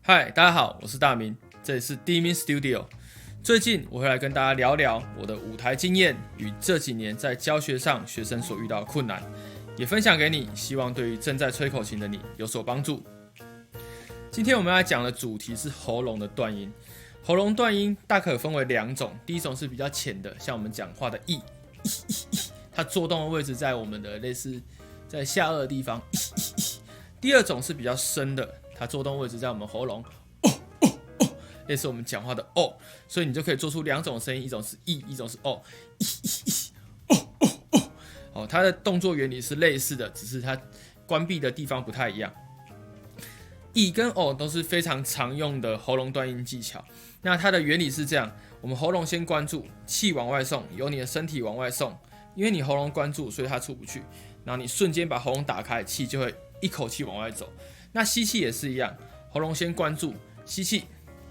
嗨，大家好，我是大明，这里是 D-Min Studio。最近我会来跟大家聊聊我的舞台经验与这几年在教学上学生所遇到的困难，也分享给你，希望对于正在吹口琴的你有所帮助。今天我们要讲的主题是喉咙的断音。喉咙断音大可分为两种，第一种是比较浅的，像我们讲话的 e， 它作动的位置在我们的类似在下颚的地方。第二种是比较深的，它作动位置在我们喉咙，类似我们讲话的 o， 所以你就可以做出两种声音，一种是 e， 一种是 o。它的动作原理是类似的，只是它关闭的地方不太一样。e 跟 o 都是非常常用的喉咙断音技巧。那它的原理是这样：我们喉咙先关住，气往外送，由你的身体往外送，因为你喉咙关住，所以它出不去。然后你瞬间把喉咙打开，气就会一口气往外走。那吸气也是一样，喉咙先关住，吸气，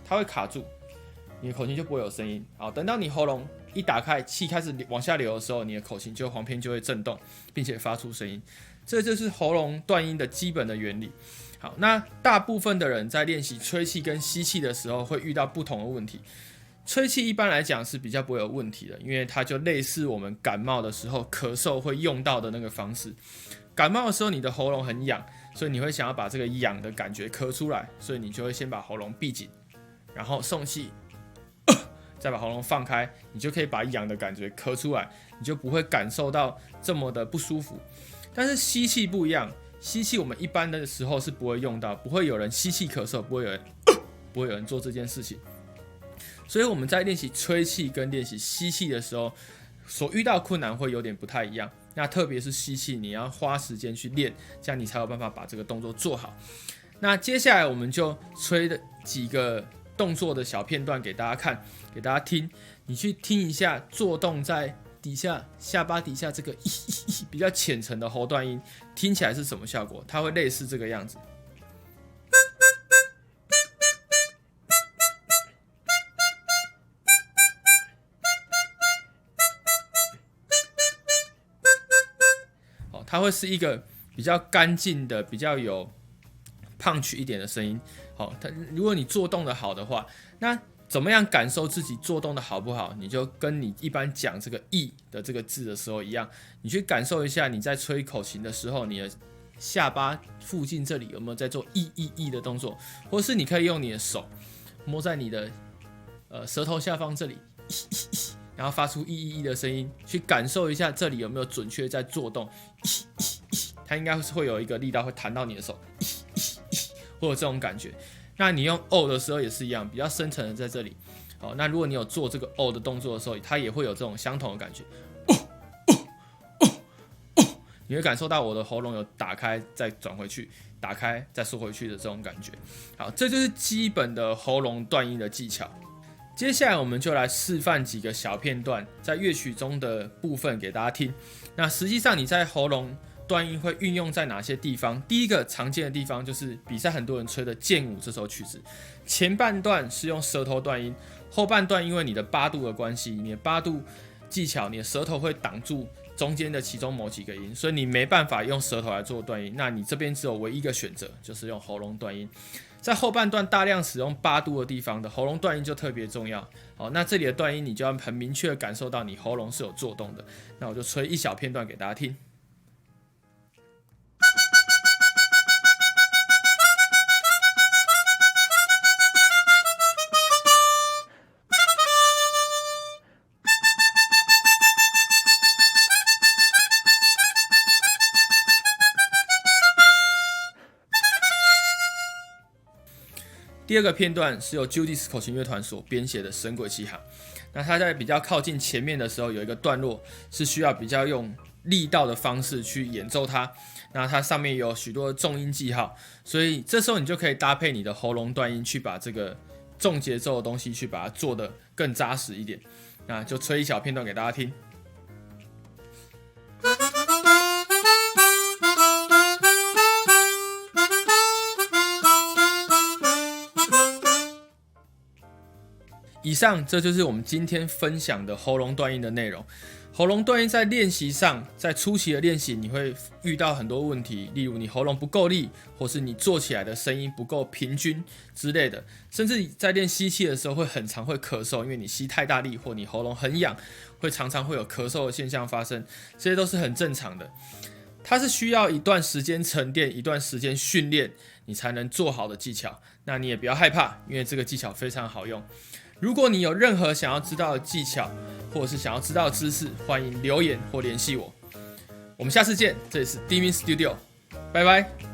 它会卡住，你的口琴就不会有声音。好，等到你喉咙一打开，气开始往下流的时候，你的口琴黄片就会震动，并且发出声音。这就是喉咙断音的基本的原理。好，那大部分的人在练习吹气跟吸气的时候会遇到不同的问题。吹气一般来讲是比较不会有问题的，因为它就类似我们感冒的时候咳嗽会用到的那个方式。感冒的时候你的喉咙很痒，所以你会想要把这个痒的感觉咳出来，所以你就会先把喉咙闭紧，然后送气，再把喉咙放开，你就可以把痒的感觉咳出来，你就不会感受到这么的不舒服。但是吸气不一样，吸气我们一般的时候是不会用到，不会有人吸气咳嗽，不会有人做这件事情。所以我们在练习吹气跟练习吸气的时候，所遇到困难会有点不太一样。那特别是吸气，你要花时间去练，这样你才有办法把这个动作做好。那接下来我们就吹的几个动作的小片段给大家看，给大家听，你去听一下做动在底下下巴底下这个比较浅层的喉断音，听起来是什么效果？它会类似这个样子。它会是一个比较干净的、比较有 punch 一点的声音。好，如果你做动的好的话，那怎么样感受自己做动的好不好？你就跟你一般讲这个 e 的这个字的时候一样，你去感受一下你在吹口琴的时候，你的下巴附近这里有没有在做 e 的动作，或是你可以用你的手摸在你的舌头下方这里。然后发出 e 的声音，去感受一下这里有没有准确在做动，它应该是会有一个力道会弹到你的手，会有这种感觉。那你用 o 的时候也是一样，比较深层的在这里。好，那如果你有做这个 o 的动作的时候，它也会有这种相同的感觉。你会感受到我的喉咙有打开再转回去，打开再缩回去的这种感觉。好，这就是基本的喉咙断音的技巧。接下来我们就来示范几个小片段，在乐曲中的部分给大家听。那实际上你在喉咙断音会运用在哪些地方？第一个常见的地方就是比赛很多人吹的剑舞这首曲子，前半段是用舌头断音，后半段因为你的八度的关系，你的八度技巧，你的舌头会挡住中间的其中某几个音，所以你没办法用舌头来做断音。那你这边只有唯一一个选择，就是用喉咙断音。在后半段大量使用八度的地方的喉咙断音就特别重要。好，那这里的断音你就要很明确的感受到你喉咙是有做动的。那我就吹一小片段给大家听。第二个片段是由 Judy's 口琴乐团所编写的《神鬼奇航》。那它在比较靠近前面的时候，有一个段落是需要比较用力道的方式去演奏它。那它上面有许多重音记号，所以这时候你就可以搭配你的喉咙断音，去把这个重节奏的东西去把它做得更扎实一点。那就吹一小片段给大家听。以上这就是我们今天分享的喉咙断音的内容。喉咙断音在练习上，在初期的练习你会遇到很多问题，例如你喉咙不够力，或是你做起来的声音不够平均之类的，甚至在练吸气的时候很常会咳嗽，因为你吸太大力或你喉咙很痒，常常会有咳嗽的现象发生，这些都是很正常的。它是需要一段时间沉淀，一段时间训练，你才能做好的技巧。那你也不要害怕，因为这个技巧非常好用。如果你有任何想要知道的技巧，或者是想要知道的知识，欢迎留言或联系我。我们下次见，这里是 Dimin Studio，拜拜。